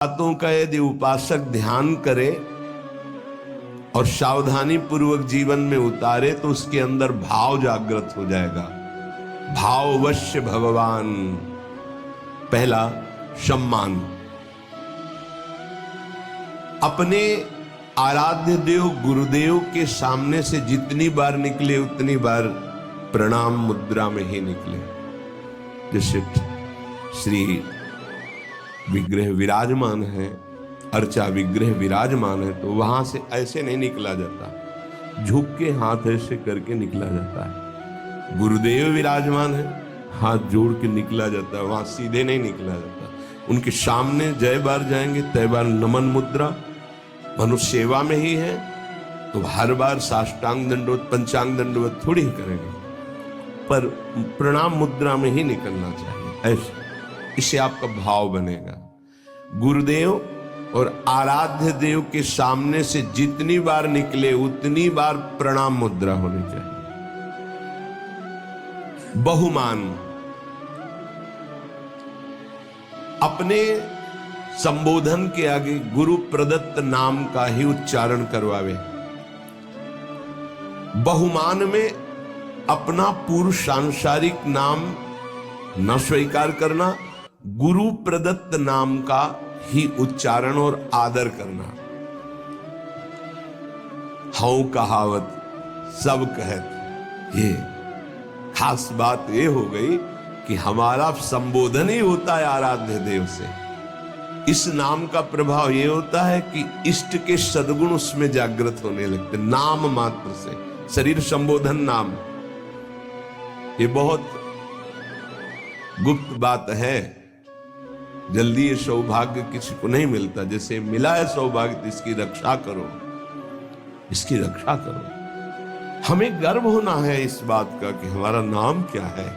बातों का यदि उपासक ध्यान करे और सावधानी पूर्वक जीवन में उतारे तो उसके अंदर भाव जागृत हो जाएगा। भाववश्य भगवान। पहला, सम्मान। अपने आराध्य देव गुरुदेव के सामने से जितनी बार निकले उतनी बार प्रणाम मुद्रा में ही निकले। जैसे श्री विग्रह विराजमान है, अर्चा विग्रह विराजमान है, तो वहां से ऐसे नहीं निकला जाता, झुक के हाथ ऐसे करके निकला जाता है। गुरुदेव विराजमान है, हाथ जोड़ के निकला जाता है, वहां सीधे नहीं निकला जाता। उनके सामने जय बार जाएंगे तय बार नमन मुद्रा। मनुष्य सेवा में ही है तो हर बार साष्टांग दंडवत पंचांग दंडवत थोड़ी ही करेंगे, पर प्रणाम मुद्रा में ही निकलना चाहिए। ऐसे इससे आपका भाव बनेगा। गुरुदेव और आराध्य देव के सामने से जितनी बार निकले उतनी बार प्रणाम मुद्रा होनी चाहिए। बहुमान। अपने संबोधन के आगे गुरु प्रदत्त नाम का ही उच्चारण करवावे। बहुमान में अपना पूर्व सांसारिक नाम न स्वीकार करना, गुरु प्रदत्त नाम का ही उच्चारण और आदर करना। हऊ कहावत सब कहत, ये खास बात ये हो गई कि हमारा संबोधन ही होता है आराध्य देव से। इस नाम का प्रभाव ये होता है कि इष्ट के सद्गुण उसमें जागृत होने लगते, नाम मात्र से। शरीर संबोधन नाम, ये बहुत गुप्त बात है, जल्दी ये सौभाग्य किसी को नहीं मिलता। जैसे मिला है सौभाग्य तो इसकी रक्षा करो, इसकी रक्षा करो। हमें गर्व होना है इस बात का कि हमारा नाम क्या है।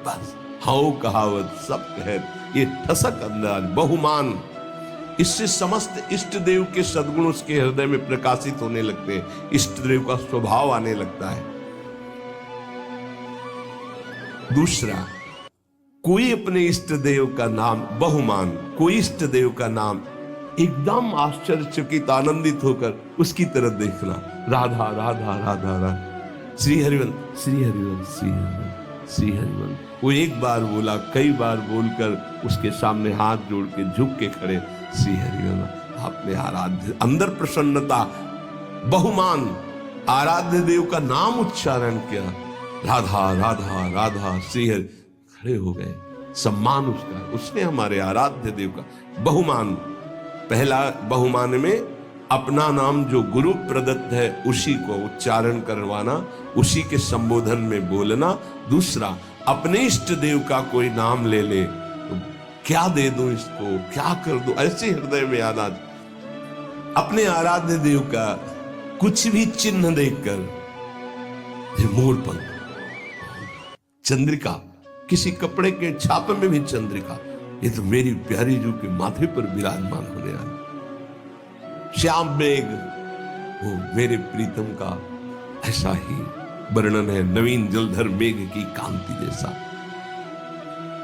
बस हाउ कहावत सब कहत, ये ठसक अंदाज बहुमान। इससे समस्त इष्ट देव के सद्गुण उसके हृदय में प्रकाशित होने लगते हैं, इष्ट देव का स्वभाव आने लगता है। दूसरा, कोई अपने इष्ट देव का नाम बहुमान, कोई इष्ट देव का नाम एकदम आश्चर्यचकित आनंदित होकर उसकी तरफ देखना। राधा राधा राधा राधा, श्री हरिवंश श्री हरिवंश श्री हरिवंश श्री हरिवंश। वो एक बार बोला, कई बार बोलकर उसके सामने हाथ जोड़ के झुक के खड़े, श्री हरिवंश। आपने आराध्य, अंदर प्रसन्नता, बहुमान, आराध्य देव का नाम उच्चारण किया। राधा राधा राधा श्री हरि, खड़े हो गए। सम्मान उसका, उसने हमारे आराध्य देव का बहुमान। पहला बहुमान में अपना नाम जो गुरु प्रदत्त है उसी को उच्चारण करवाना, उसी के संबोधन में बोलना। दूसरा, अपने इष्ट देव का कोई नाम ले ले तो क्या दे दूं इसको, क्या कर दूं, ऐसे हृदय में आना। अपने आराध्य देव का कुछ भी चिन्ह देखकर, मोर पंख, चंद्रिका, किसी कपड़े के छाप में भी चंद्रिका, ये तो मेरी प्यारी जू के माथे पर विराजमान होने वाली। श्याम मेघ, वो मेरे प्रीतम का ऐसा ही वर्णन है, नवीन जलधर मेघ की कांति जैसा।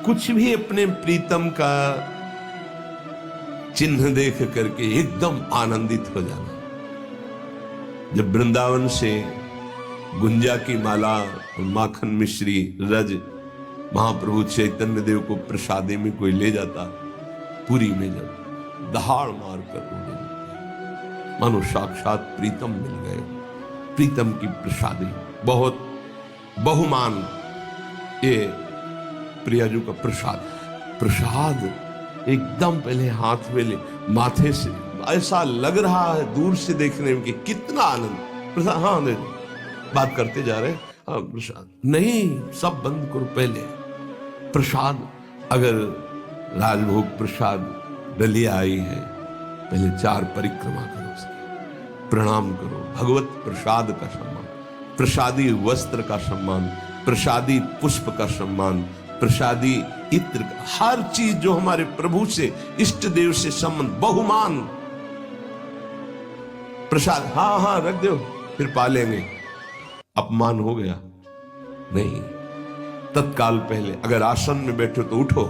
कुछ भी अपने प्रीतम का चिन्ह देख करके एकदम आनंदित हो जाना। जब वृंदावन से गुंजा की माला और माखन मिश्री रज महाप्रभु चैतन्य देव को प्रसादे में कोई ले जाता, पूरी में जब दहाड़ मार कर रोने लगते, मानो साक्षात प्रीतम मिल गए। प्रीतम की प्रसादी, बहुत बहुमान। ये प्रियाजू का प्रसाद, प्रसाद एकदम पहले हाथ में ले, माथे से ऐसा लग रहा है दूर से देखने में कि कितना आनंद। प्रसाद, हाँ बात करते जा रहे हैं, हाँ प्रसाद नहीं, सब बंद करो। पहले प्रसाद, अगर राजभोग प्रसाद डलिया आई है, पहले 4 परिक्रमा करो, उसकी प्रणाम करो। भगवत प्रसाद का सम्मान, प्रसादी वस्त्र का सम्मान, प्रसादी पुष्प का सम्मान, प्रसादी इत्र का, हर चीज जो हमारे प्रभु से इष्ट देव से संबंध, बहुमान। प्रसाद हाँ हाँ रख दो, फिर पालेंगे। अपमान हो गया नहीं, तत्काल पहले अगर आसन में बैठो तो उठो,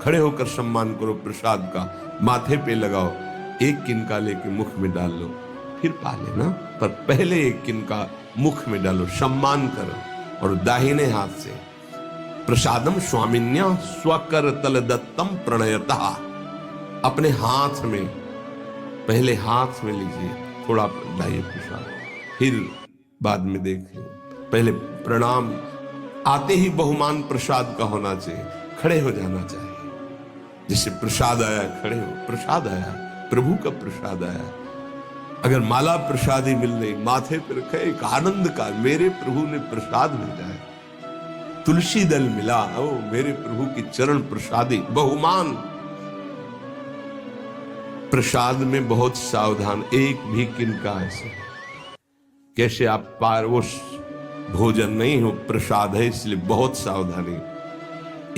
खड़े होकर सम्मान करो प्रसाद का, माथे पे लगाओ, एक किनका लेके मुख में डाल लो, फिर पा लेना, पर पहले एक किनका मुख में डालो, सम्मान करो। और दाहिने हाथ से प्रसादम स्वामिन्या स्वकर तल दत्तम प्रणयतः, अपने हाथ में, पहले हाथ में लीजिए, थोड़ा डालिए प्रसाद, फिर बाद में देखें। पहले प्रणाम, आते ही बहुमान प्रसाद का होना चाहिए, खड़े हो जाना चाहिए, जैसे प्रसाद आया खड़े हो, प्रसाद आया, प्रभु का प्रसाद आया। अगर माला प्रसाद ही मिल रही, माथे पर रखे, एक आनंद का, मेरे प्रभु ने प्रसाद भेजा है, तुलसी दल मिला, ओ मेरे प्रभु की चरण प्रसादी, बहुमान। प्रसाद में बहुत सावधान, एक भी किनका ऐसे कैसे आप पार, वो भोजन नहीं हो, प्रसाद है, इसलिए बहुत सावधानी।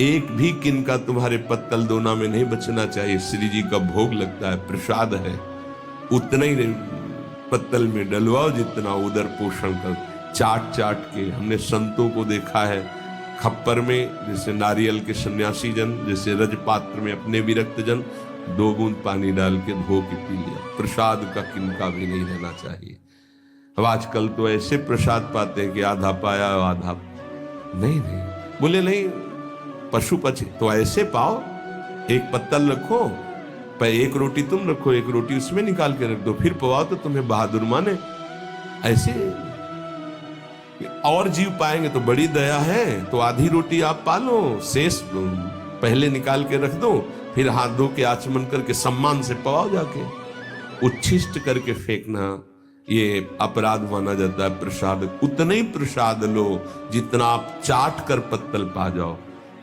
एक भी किनका तुम्हारे पत्तल दोना में नहीं बचना चाहिए। श्री जी का भोग लगता है, प्रसाद है, उतना ही पत्तल में डलवाओ जितना उदर पोषण कर। चाट चाट के हमने संतों को देखा है, खप्पर में जैसे नारियल के सन्यासी जन, जैसे रजपात्र में अपने विरक्त जन, 2 बूंद पानी डाल के धो के पी लिया। प्रसाद का किनका भी नहीं रहना चाहिए। अब आजकल तो ऐसे प्रसाद पाते हैं कि आधा पाया आधा नहीं, बोले नहीं, पशु पक्षी तो ऐसे पाओ, एक पत्तल रखो, पर एक रोटी तुम रखो, एक रोटी उसमें निकाल के रख दो, फिर पवाओ तो तुम्हें बहादुर माने। ऐसे और जीव पाएंगे तो बड़ी दया है, तो आधी रोटी आप पालो, शेष पहले निकाल के रख दो, फिर हाथ धो के आचमन करके सम्मान से पवाओ जाके। उच्छिष्ट करके फेंकना ये अपराध माना जाता है। प्रसाद उतना ही प्रसाद लो जितना आप चाट कर पत्तल पा जाओ,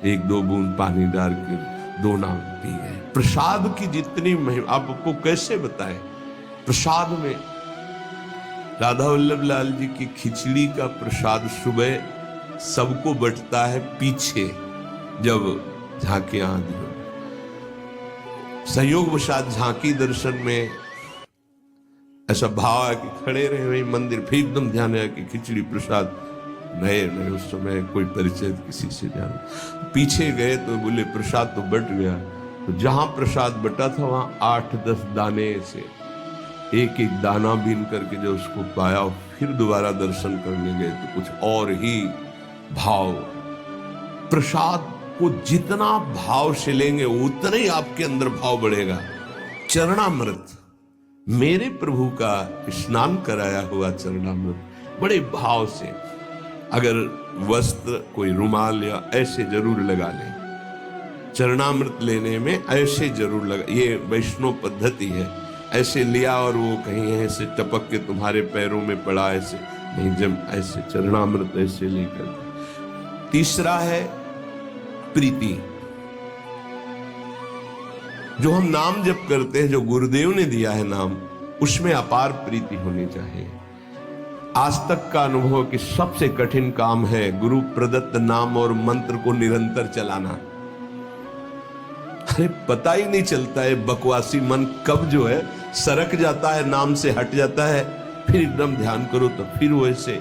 1-2 बूंद पानी डाल के 2 नाम पी गए। प्रसाद की जितनी महिमा आपको कैसे बताएं। प्रसाद में राधा वल्लभ लाल जी की खिचड़ी का प्रसाद सुबह सबको बंटता है, पीछे जब झांकियां आदि हो, संयोग वशात झांकी दर्शन में ऐसा भाव है कि खड़े रहे वही मंदिर, फिर एकदम ध्यान है कि खिचड़ी प्रसाद नहीं, उस समय कोई परिचय किसी से जाना, पीछे गए तो बोले प्रसाद तो बट गया। तो जहां प्रसाद बटा था वहां 8-10 दाने से एक एक दाना बीन करके जो उसको पाया, फिर दोबारा दर्शन करने गए तो कुछ और ही भाव। प्रसाद को जितना भाव से लेंगे उतना ही आपके अंदर भाव बढ़ेगा। चरणामृत, मेरे प्रभु का स्नान कराया हुआ चरणामृत बड़े भाव से, अगर वस्त्र कोई रुमाल या ऐसे जरूर लगा लें, चरणामृत लेने में ऐसे जरूर लगा, ये वैष्णव पद्धति है। ऐसे लिया और वो कहीं ऐसे टपक के तुम्हारे पैरों में पड़ा, ऐसे नहीं, जब ऐसे चरणामृत ऐसे लेकर। तीसरा है प्रीति, जो हम नाम जप करते हैं, जो गुरुदेव ने दिया है नाम, उसमें अपार प्रीति होनी चाहिए। आज तक का अनुभव कि सबसे कठिन काम है गुरु प्रदत्त नाम और मंत्र को निरंतर चलाना। अरे पता ही नहीं चलता है, बकवासी मन कब जो है सरक जाता है, नाम से हट जाता है, फिर एकदम ध्यान करो तो फिर वैसे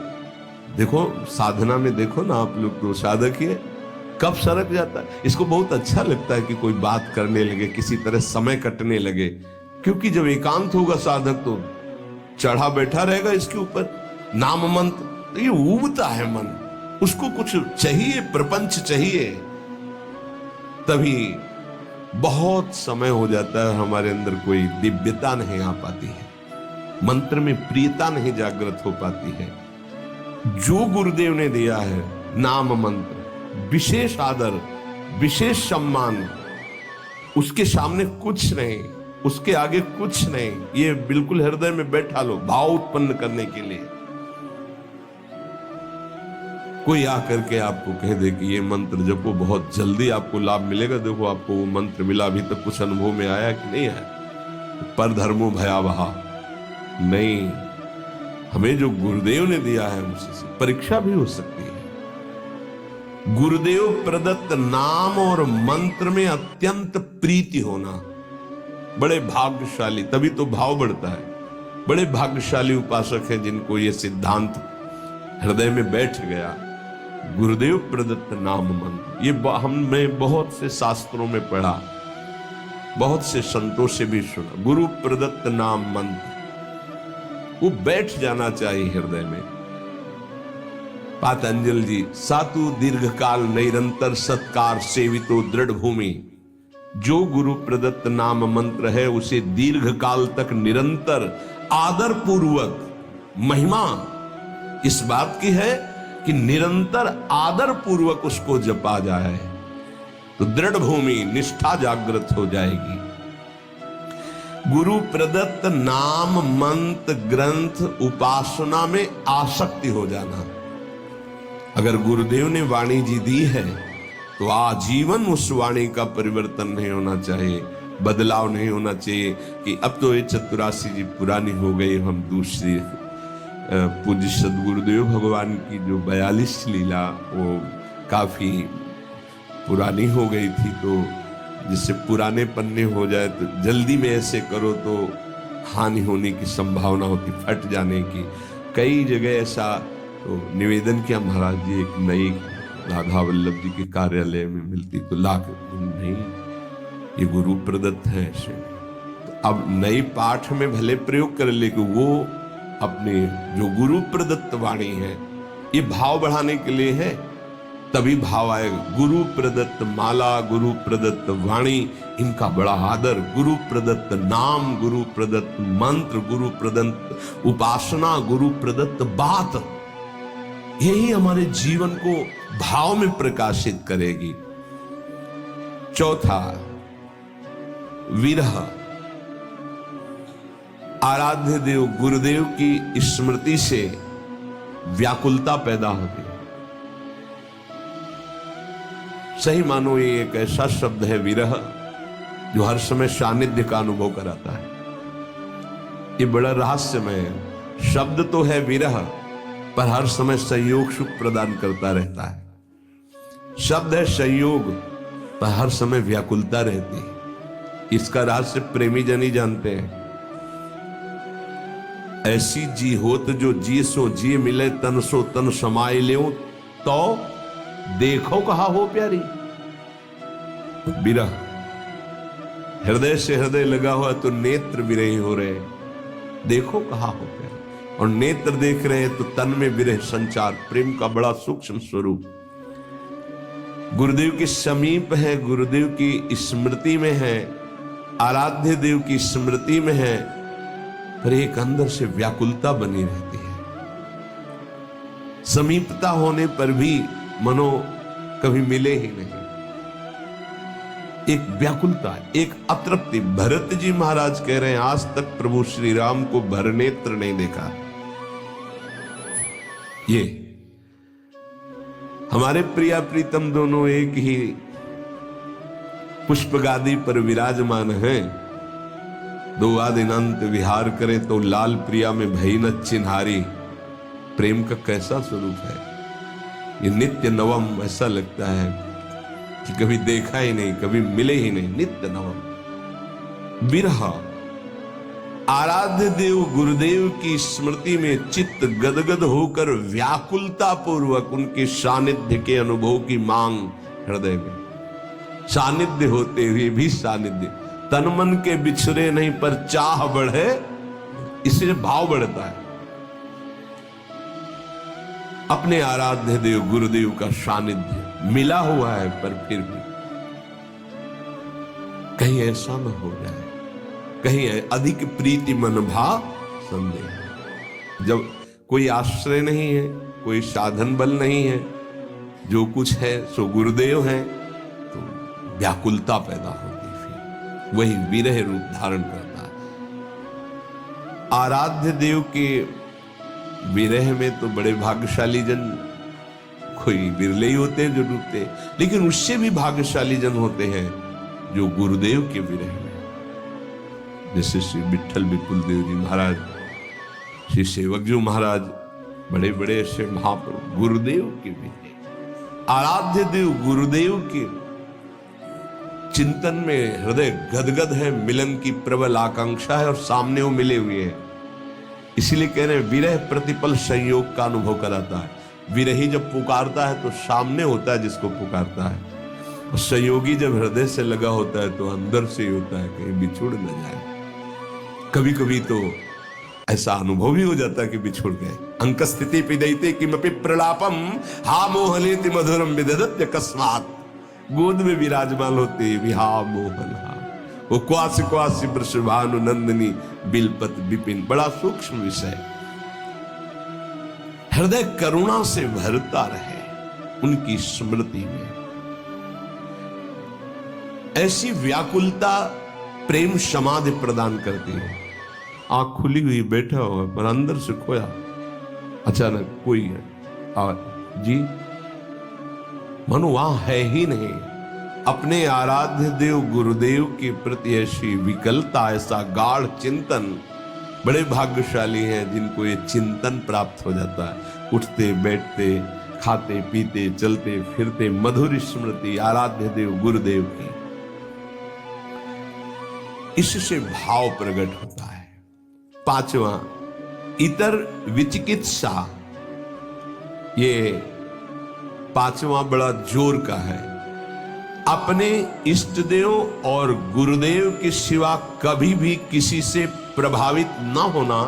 देखो, साधना में देखो ना आप लोग, तो साधक ही है, कब सरक जाता है। इसको बहुत अच्छा लगता है कि कोई बात करने लगे, किसी तरह समय कटने लगे, क्योंकि जब एकांत होगा साधक तो चढ़ा बैठा रहेगा इसके ऊपर नाम मंत्र, तो ये उबता है मन, उसको कुछ चाहिए, प्रपंच चाहिए, तभी बहुत समय हो जाता है, हमारे अंदर कोई दिव्यता नहीं आ पाती है, मंत्र में प्रियता नहीं जागृत हो पाती है। जो गुरुदेव ने दिया है नाम मंत्र, विशेष आदर, विशेष सम्मान, उसके सामने कुछ नहीं, उसके आगे कुछ नहीं, ये बिल्कुल हृदय में बैठा लो भाव उत्पन्न करने के लिए। कोई आकर के आपको कह दे कि ये मंत्र जपो, बहुत जल्दी आपको लाभ मिलेगा, देखो आपको वो मंत्र मिला, अभी तक कुछ अनुभव में आया कि नहीं आया, पर धर्मो भयावहा नहीं, हमें जो गुरुदेव ने दिया है उससे परीक्षा भी हो सकती है। गुरुदेव प्रदत्त नाम और मंत्र में अत्यंत प्रीति होना बड़े भाग्यशाली, तभी तो भाव बढ़ता है। बड़े भाग्यशाली उपासक हैं जिनको ये सिद्धांत हृदय में बैठ गया। गुरुदेव प्रदत्त नाम मंत्र, ये हमने बहुत से शास्त्रों में पढ़ा, बहुत से संतों से भी सुना। गुरु प्रदत्त नाम मंत्र वो बैठ जाना चाहिए हृदय में। पातंजल जी, सातु दीर्घकाल निरंतर सत्कार सेवितो दृढ़ भूमि। जो गुरु प्रदत्त नाम मंत्र है उसे दीर्घ काल तक निरंतर आदर पूर्वक, महिमा इस बात की है कि निरंतर आदर पूर्वक उसको जपा जाए तो दृढ़ भूमि, निष्ठा जागृत हो जाएगी। गुरु प्रदत्त नाम मंत्र ग्रंथ उपासना में आसक्ति हो जाना। अगर गुरुदेव ने वाणी जी दी है तो आजीवन उस वाणी का परिवर्तन नहीं होना चाहिए, बदलाव नहीं होना चाहिए कि अब तो ये 84 जी पुरानी हो गई, हम दूसरी। पूज्य सदगुरुदेव भगवान की जो 42 लीला वो काफी पुरानी हो गई थी, तो जिससे पुराने पन्ने हो जाए तो जल्दी में ऐसे करो तो हानि होने की संभावना होती, फट जाने की। कई जगह ऐसा तो निवेदन किया महाराज जी, एक नई राधा वल्लभ जी के कार्यालय में मिलती तो लाख नहीं, ये गुरु प्रदत्त है ऐसे। तो अब नई पाठ में भले प्रयोग कर, लेकिन वो अपने जो गुरु प्रदत्त वाणी है, ये भाव बढ़ाने के लिए है, तभी भाव आएगा। गुरु प्रदत्त माला, गुरु प्रदत्त वाणी, इनका बड़ा आदर। गुरु प्रदत्त नाम, गुरु प्रदत्त मंत्र, गुरु प्रदत्त उपासना, गुरु प्रदत्त बात, यही हमारे जीवन को भाव में प्रकाशित करेगी। चौथा, विरह। आराध्य देव गुरुदेव की स्मृति से व्याकुलता पैदा होती है। सही मानो ये एक ऐसा शब्द है विरह जो हर समय सानिध्य का अनुभव कराता है। ये बड़ा रहस्यमय शब्द तो है विरह, पर हर समय संयोग सुख प्रदान करता रहता है। शब्द है संयोग, पर हर समय व्याकुलता रहती है। इसका रहस्य प्रेमी जन ही जानते हैं। ऐसी जी होत जो जी सो जी मिले, तन सो तन समाये ले, तो देखो कहा हो प्यारी। विरह हृदय से हृदय लगा हुआ तो नेत्र विरही हो रहे, देखो कहा हो प्यारी। और नेत्र देख रहे हैं तो तन में विरह संचार, प्रेम का बड़ा सूक्ष्म स्वरूप। गुरुदेव के समीप है, गुरुदेव की स्मृति में है, आराध्य देव की स्मृति में है, पर एक अंदर से व्याकुलता बनी रहती है। समीपता होने पर भी मनो कभी मिले ही नहीं, एक व्याकुलता, एक अतृप्ति। भरत जी महाराज कह रहे हैं आज तक प्रभु श्री राम को भरनेत्र नहीं देखा। ये हमारे प्रिया प्रीतम दोनों एक ही पुष्प गादी पर विराजमान हैं। दो आदिनंत विहार करे तो लाल प्रिया में भई न चिन्हारी। प्रेम का कैसा स्वरूप है ये, नित्य नवम। ऐसा लगता है कि कभी देखा ही नहीं, कभी मिले ही नहीं, नित्य नवम। विरह। आराध्य देव गुरुदेव की स्मृति में चित्त गदगद होकर व्याकुलता पूर्वक उनके सानिध्य के अनुभव की मांग हृदय में। सानिध्य होते हुए भी सानिध्य, तन मन के बिछड़े नहीं पर चाह बढ़े, इससे भाव बढ़ता है। अपने आराध्य देव गुरुदेव का सानिध्य मिला हुआ है, पर फिर भी कहीं ऐसा न हो जाए, कहीं अधिक प्रीति मन भाव संदेह। जब कोई आश्रय नहीं है, कोई साधन बल नहीं है, जो कुछ है सो गुरुदेव है, तो व्याकुलता पैदा होती, फिर वही विरह रूप धारण करता है। आराध्य देव के विरह में तो बड़े भाग्यशाली जन, कोई बिरले ही होते हैं जो डूबते, लेकिन उससे भी भाग्यशाली जन होते हैं जो गुरुदेव के विरह में, जैसे श्री विठल विपुल देव जी महाराज, श्री सेवकजू महाराज, बड़े बड़े ऐसे महाप्रभु गुरुदेव के विरह। आराध्य देव गुरुदेव के चिंतन में हृदय गदगद है, मिलन की प्रबल आकांक्षा है और सामने वो मिले हुए हैं। इसीलिए कह रहे हैं विरह प्रतिपल संयोग का अनुभव कराता है। विरही जब पुकारता है तो सामने होता है जिसको पुकारता है, और संयोगी जब हृदय से लगा होता है तो अंदर से ही होता है कहीं बिछुड़ न जाए। कभी कभी तो ऐसा अनुभव भी हो जाता है कि बिछुड़ गए। अंक स्थिति पिदयते किमपि प्रलापम हा मोहलेति मधुरम विदधत्य कस्मात्। गोद में विराजमान होते भी हा मोहन हा, वो क्वासी क्वासी वृषभानु नंदिनी बिलपत विपिन। बड़ा सूक्ष्म विषय। हृदय करुणा से भरता रहे उनकी स्मृति में। ऐसी व्याकुलता प्रेम समाधि प्रदान करती है। आंख खुली हुई बैठा हुआ पर अंदर से खोया, अचानक कोई है और जी मनु वहां है ही नहीं। अपने आराध्य देव गुरुदेव के प्रति ऐसी विकलता, ऐसा गाढ़ चिंतन, बड़े भाग्यशाली हैं जिनको ये चिंतन प्राप्त हो जाता है। उठते बैठते, खाते पीते, चलते फिरते मधुर स्मृति आराध्य देव गुरुदेव की, इससे भाव प्रकट होता है। पांचवा, इतर विचिकित्सा। ये पांचवा बड़ा जोर का है। अपने इष्ट देव और गुरुदेव के सिवा कभी भी किसी से प्रभावित न होना,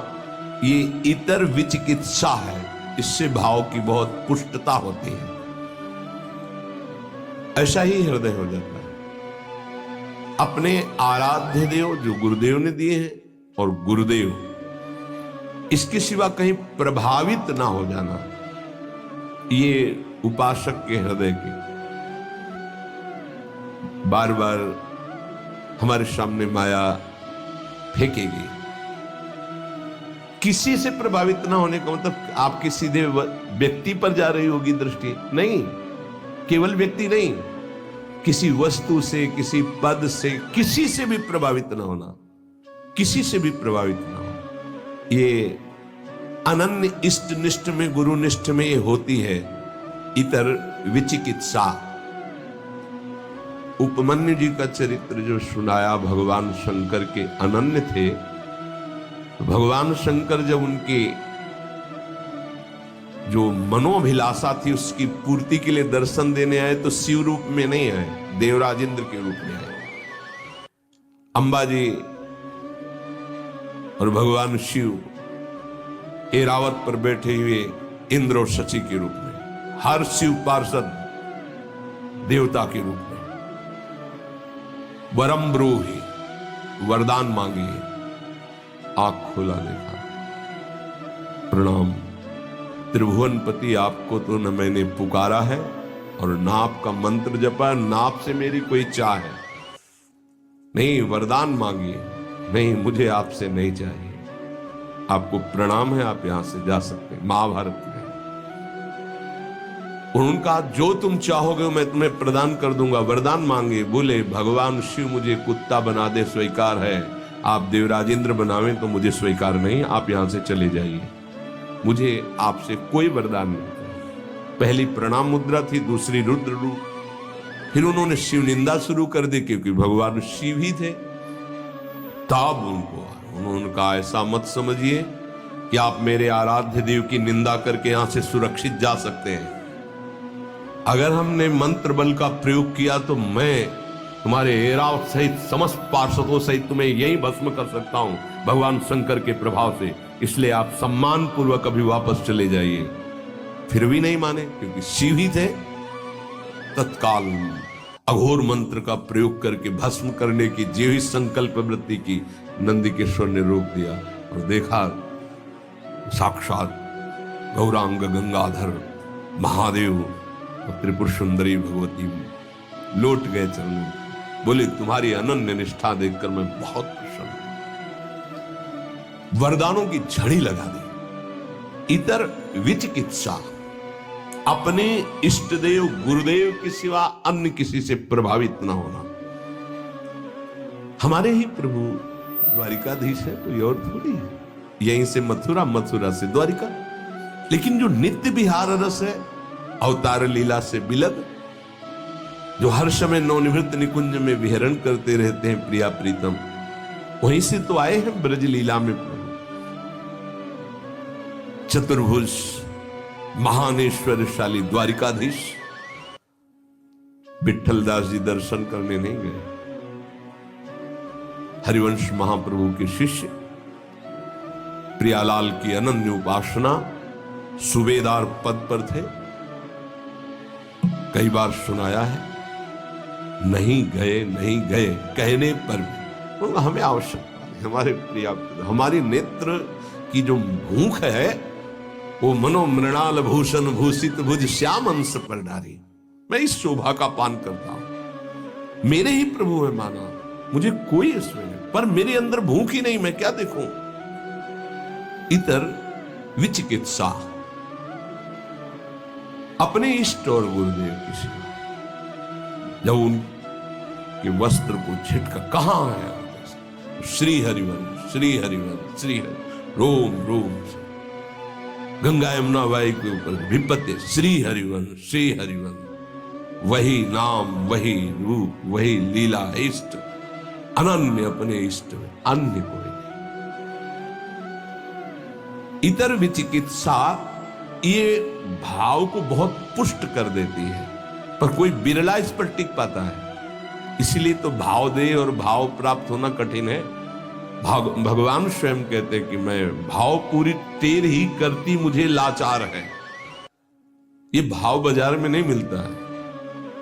ये इतर विचिकित्सा है। इससे भाव की बहुत पुष्टता होती है। ऐसा ही हृदय हो जाता है। अपने आराध्य देव जो गुरुदेव ने दिए हैं और गुरुदेव, इसके सिवा कहीं प्रभावित ना हो जाना, ये उपासक के हृदय की बार बार हमारे सामने माया फेंकेगी। किसी से प्रभावित ना होने का मतलब आपके सीधे व्यक्ति पर जा रही होगी दृष्टि, नहीं, केवल व्यक्ति नहीं, किसी वस्तु से, किसी पद से, किसी से भी प्रभावित ना होना, किसी से भी प्रभावित ना हो। ये अनन्य इष्ट निष्ठ में, गुरु निष्ठ में ये होती है इतर विचिकित्सा। उपमन्यु जी का चरित्र जो सुनाया, भगवान शंकर के अनन्य थे। भगवान शंकर जब उनकी जो मनोभिलाषा थी उसकी पूर्ति के लिए दर्शन देने आए तो शिव रूप में नहीं आए, देवराज इंद्र के रूप में आए। अंबा जी और भगवान शिव ऐरावत पर बैठे हुए इंद्र और शची के रूप में, हर शिव पार्षद देवता के रूप में। वरम ब्रूहि, वरदान मांगिए। आंख खोला देखा, प्रणाम त्रिभुवनपति, आपको तो न मैंने पुकारा है और ना आपका मंत्र जपा, ना आपसे मेरी कोई चाह है। नहीं, वरदान मांगिए। नहीं, मुझे आपसे नहीं चाहिए, आपको प्रणाम है, आप यहां से जा सकते हैं। महाभारत में उनका जो तुम चाहोगे मैं तुम्हें प्रदान कर दूंगा, वरदान मांगे। बोले भगवान शिव मुझे कुत्ता बना दे स्वीकार है, आप देवराज इंद्र बनावें तो मुझे स्वीकार नहीं, आप यहां से चले जाइए, मुझे आपसे कोई वरदान नहीं। पहली प्रणाम मुद्रा थी, दूसरी रुद्र रूप। फिर उन्होंने शिव निंदा शुरू कर दी क्योंकि भगवान शिव ही थे। तब उन्होंने कहा ऐसा मत समझिए कि आप मेरे आराध्य देव की निंदा करके यहां से सुरक्षित जा सकते हैं। अगर हमने मंत्र बल का प्रयोग किया तो मैं तुम्हारे ऐरावत सहित समस्त पार्षदों सहित तुम्हें यही भस्म कर सकता हूं भगवान शंकर के प्रभाव से, इसलिए आप सम्मान पूर्वक अभी वापस चले जाइए। फिर भी नहीं माने क्योंकि शिव ही थे। तत्काल अघोर मंत्र का प्रयोग करके भस्म करने की जो ही संकल्प वृत्ति की नंदिकेश्वर ने रोक दिया और देखा साक्षात गौरांग गंगाधर महादेव और त्रिपुर सुंदरी भगवती लौट गए चरणों। बोले तुम्हारी अनन्य निष्ठा देखकर मैं बहुत प्रसन्न हूं। वरदानों की झड़ी लगा दी। इतर विचिकित्सा, अपने इष्ट देव गुरुदेव के सिवा अन्य किसी से प्रभावित ना होना। हमारे ही प्रभु द्वारिकाधीश है, कोई और थोड़ी है। यहीं से मथुरा, मथुरा से द्वारिका। लेकिन जो नित्य विहार रस है, अवतार लीला से बिलग, जो हर समय नवनिवृत्त निकुंज में विहरण करते रहते हैं प्रिया प्रीतम, वहीं से तो आए हैं ब्रज लीला में प्रभु। चतुर्भुज महानेश्वरशाली द्वारिकाधीश विठलदास जी दर्शन करने नहीं गए। हरिवंश महाप्रभु के शिष्य प्रियालाल की अनन्य उपासना सूबेदार पद पर थे। कई बार सुनाया है, नहीं गए कहने पर भी हमें आवश्यकता है। हमारे प्रिया, हमारी नेत्र की जो भूख है वो मनो मृणाल भूषण भूषित भुज श्याम अंश पर डारी। मैं इस शोभा का पान करता हूं। मेरे ही प्रभु है माना, मुझे कोई इसमें नहीं, पर मेरे अंदर भूख ही नहीं, मैं क्या देखूं। इतर विचिकित्सा, अपने इष्ट और गुरुदेव की सेवा। जब उनके वस्त्र को छिटका, कहां है श्री हरिवंश, श्री हरिवंश, श्री हरि, रोम रोम से गंगा यमुना वाई के ऊपर विपत्ति, श्री हरिवंश, श्री हरिवंश। वही नाम, वही रूप, वही लीला, इष्ट अनन्य, अपने इष्ट में अन्य कोई नहीं। इतर विचिकित्सा ये भाव को बहुत पुष्ट कर देती है, पर कोई बिरला इस पर टिक पाता है। इसलिए तो भाव दे और भाव प्राप्त होना कठिन है। भगवान स्वयं कहते कि मैं भाव पूरी तेर ही करती मुझे लाचार है। ये भाव बाजार में नहीं मिलता है,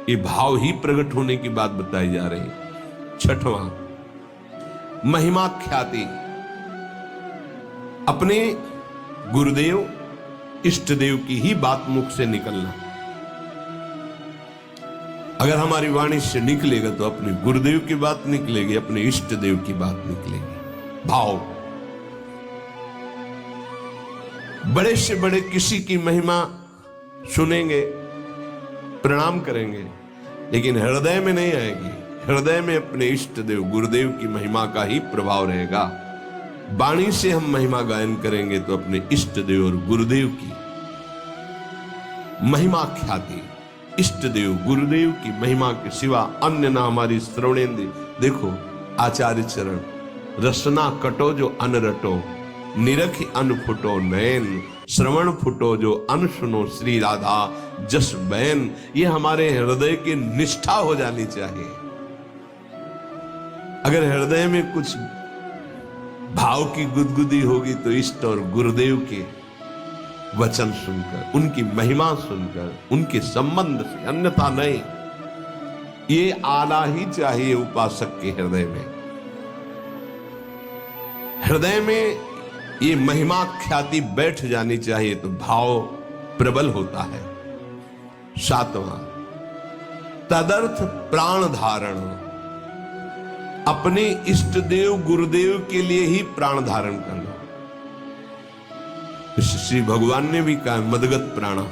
ये भाव ही प्रकट होने की बात बताई जा रही है। छठवां, महिमा ख्याति, अपने गुरुदेव इष्ट देव की ही बात मुख से निकलना। अगर हमारी वाणी से निकलेगा तो अपने गुरुदेव की बात निकलेगी, अपने इष्ट देव की बात निकलेगी। भाव, बड़े से बड़े किसी की महिमा सुनेंगे, प्रणाम करेंगे, लेकिन हृदय में नहीं आएगी। हृदय में अपने इष्ट देव गुरुदेव की महिमा का ही प्रभाव रहेगा। वाणी से हम महिमा गायन करेंगे तो अपने इष्ट देव और गुरुदेव की महिमा ख्याति, इष्ट देव गुरुदेव की महिमा के सिवा अन्य ना हमारी श्रवणेन्द्रिय। देखो आचार्य चरण, रसना कटो जो अन रटो, निरख अन फुटो नयन, श्रवण फुटो जो अन सुनो श्री राधा जस बैन। ये हमारे हृदय की निष्ठा हो जानी चाहिए। अगर हृदय में कुछ भाव की गुदगुदी होगी तो इष्ट और गुरुदेव के वचन सुनकर, उनकी महिमा सुनकर, उनके संबंध से, अन्यथा नहीं। ये आना ही चाहिए उपासक के हृदय में। हृदय में ये महिमा ख्याति बैठ जानी चाहिए तो भाव प्रबल होता है। सातवां, तदर्थ प्राण धारण, अपने इष्ट देव गुरुदेव के लिए ही प्राण धारण करना। श्री भगवान ने भी कहा मदगत प्राणा,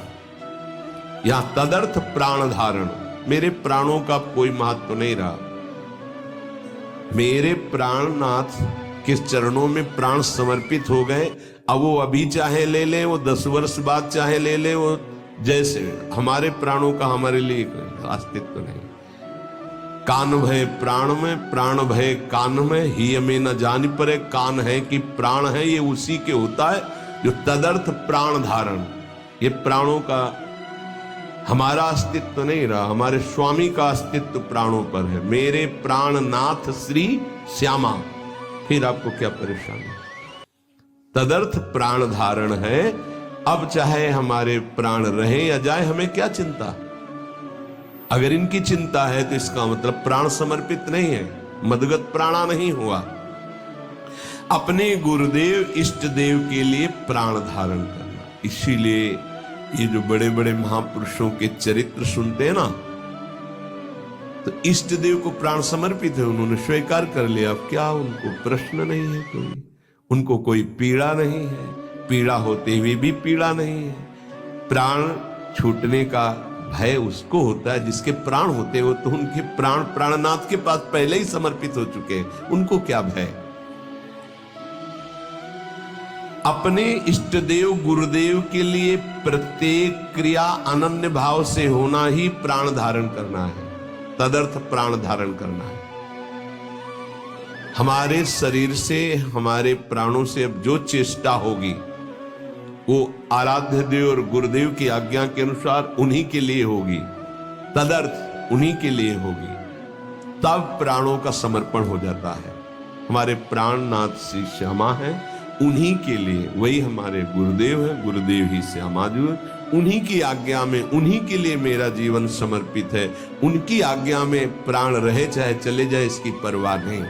यहां तदर्थ प्राण धारण। मेरे प्राणों का कोई महत्व नहीं रहा। मेरे प्राणनाथ के चरणों में प्राण समर्पित हो गए। अब वो अभी चाहे ले ले, वो 10 वर्ष बाद चाहे ले ले, वो जैसे हमारे प्राणों का हमारे लिए अस्तित्व नहीं। कान भय प्राण में, प्राण भय कान में, ही में न जान परे। कान है कि प्राण है, ये उसी के होता है जो तदर्थ प्राण धारण। ये प्राणों का हमारा अस्तित्व नहीं रहा, हमारे स्वामी का अस्तित्व प्राणों पर है। मेरे प्राणनाथ श्री श्यामा। फिर आपको क्या परेशानी? तदर्थ प्राण धारण है। अब चाहे हमारे प्राण रहे या जाए, हमें क्या चिंता? अगर इनकी चिंता है तो इसका मतलब प्राण समर्पित नहीं है, मदगत प्राणा नहीं हुआ। अपने गुरुदेव इष्ट देव के लिए प्राण धारण करना। इसीलिए ये जो बड़े बड़े महापुरुषों के चरित्र सुनते हैं ना, तो इष्ट देव को प्राण समर्पित है, उन्होंने स्वीकार कर लिया। अब क्या उनको प्रश्न नहीं है कोई, उनको कोई पीड़ा नहीं है, पीड़ा होते हुए भी पीड़ा नहीं है। प्राण छूटने का भय उसको होता है जिसके प्राण होते हो, तो उनके प्राण प्राणनाथ के पास पहले ही समर्पित हो चुके हैं, उनको क्या भय? अपने इष्ट देव गुरुदेव के लिए प्रत्येक क्रिया अनन्य भाव से होना ही प्राण धारण करना है, तदर्थ प्राण धारण करना है। हमारे शरीर से, हमारे प्राणों से अब जो चेष्टा होगी वो आराध्य देव और गुरुदेव की आज्ञा के अनुसार उन्हीं के लिए होगी, तदर्थ उन्हीं के लिए होगी, तब प्राणों का समर्पण हो जाता है। हमारे प्राणनाथ श्री श्यामा है, उन्हीं के लिए, वही हमारे गुरुदेव है, गुरुदेव ही श्यामा जी है, उन्हीं की आज्ञा में, उन्हीं के लिए मेरा जीवन समर्पित है। उनकी आज्ञा में प्राण रहे चाहे चले जाए, इसकी परवाह नहीं।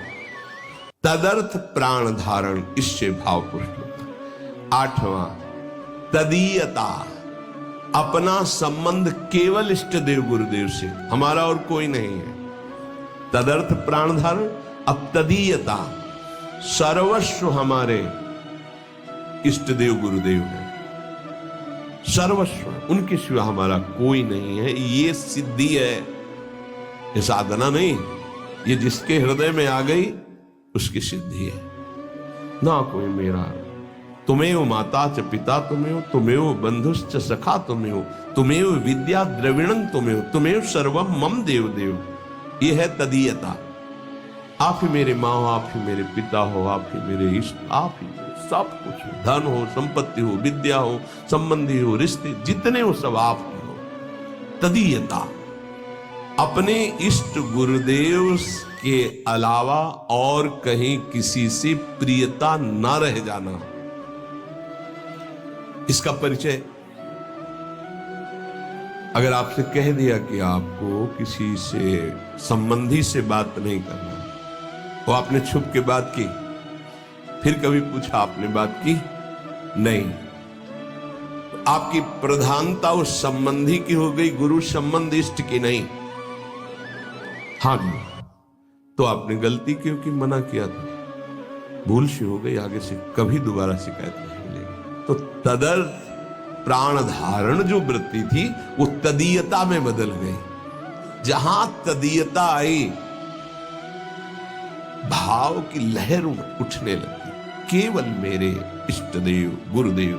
तदर्थ प्राण धारण, इससे भाव पुष्ट होता है। 8वां तदीयता, अपना संबंध केवल इष्ट देव गुरुदेव से, हमारा और कोई नहीं है। तदर्थ प्राण धारण। अब तदीयता, सर्वस्व हमारे इष्ट देव गुरुदेव है, सर्वस्व, उनके सिवा हमारा कोई नहीं है। ये सिद्धि है, ये साधना नहीं, ये जिसके हृदय में आ गई उसकी सिद्धि है। ना कोई मेरा, तुमेव माता च पिता तुमेव, तुमेव बंधुश्च सखा तुमेव, तुमेव विद्या द्रविणं तुमेव, तुमेव सर्वम मम देव देव। ये है तदीयता। आप ही मेरे माँ हो, आप ही मेरे पिता हो, आप ही मेरे इष्ट, आप ही सब कुछ हो, धन हो, संपत्ति हो, विद्या हो, संबंधी हो, रिश्ते जितने हो सब आप ही हो। तदीयता, अपने इष्ट गुरुदेव के अलावा और कहीं किसी से प्रियता ना रह जाना, इसका परिचय। अगर आपसे कह दिया कि आपको किसी से संबंधी से बात नहीं करना, वो आपने छुप के बात की, फिर कभी पूछा आपने बात की नहीं, तो आपकी प्रधानता उस संबंधी की हो गई, गुरु संबंध इष्ट की नहीं। हाँ जी, तो आपने गलती क्योंकि मना किया था, भूल से हो गई, आगे से कभी दोबारा शिकायत नहीं मिलेगी। तो तदर्थ प्राण धारण जो वृत्ति थी वो तदीयता में बदल गई। जहां तदीयता आई, भाव की लहर उठने लगी, केवल मेरे इष्ट देव गुरुदेव।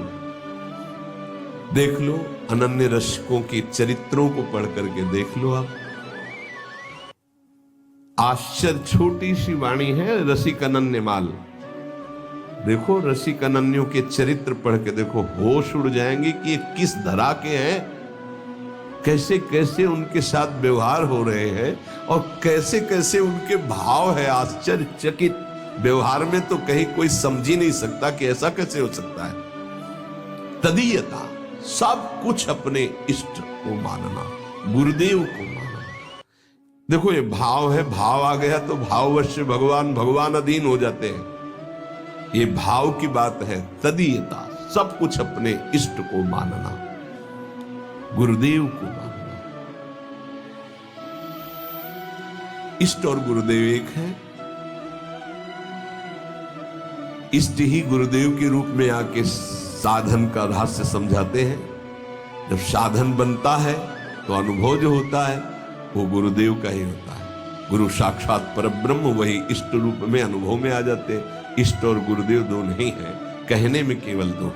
देख लो अनन्य रसिकों के चरित्रों को पढ़ करके देख लो आप, आश्चर्य, छोटी सी वाणी है रसिक अनन्य माल। देखो रसिक अनन्यों के चरित्र पढ़ के देखो, होश उड़ जाएंगे कि ये किस धरा के हैं, कैसे कैसे उनके साथ व्यवहार हो रहे हैं और कैसे कैसे उनके भाव है। आश्चर्यचकित व्यवहार में तो कहीं कोई समझ ही नहीं सकता कि ऐसा कैसे हो सकता है। तदीयता, सब कुछ अपने इष्ट को मानना, गुरुदेव को मानना। देखो ये भाव है, भाव आ गया तो भाववश भगवान, भगवान अधीन हो जाते हैं। ये भाव की बात है। तदीयता, सब कुछ अपने इष्ट को मानना, गुरुदेव को मानना। इष्ट और गुरुदेव एक है। इष्ट ही गुरुदेव के रूप में आके साधन का रहस्य समझाते हैं। जब साधन बनता है तो अनुभव जो होता है वो गुरुदेव का ही होता है। गुरु साक्षात परब्रह्म, वही इष्ट रूप में अनुभव में आ जाते हैं। इष्ट और गुरुदेव दो नहीं है, कहने में केवल दो।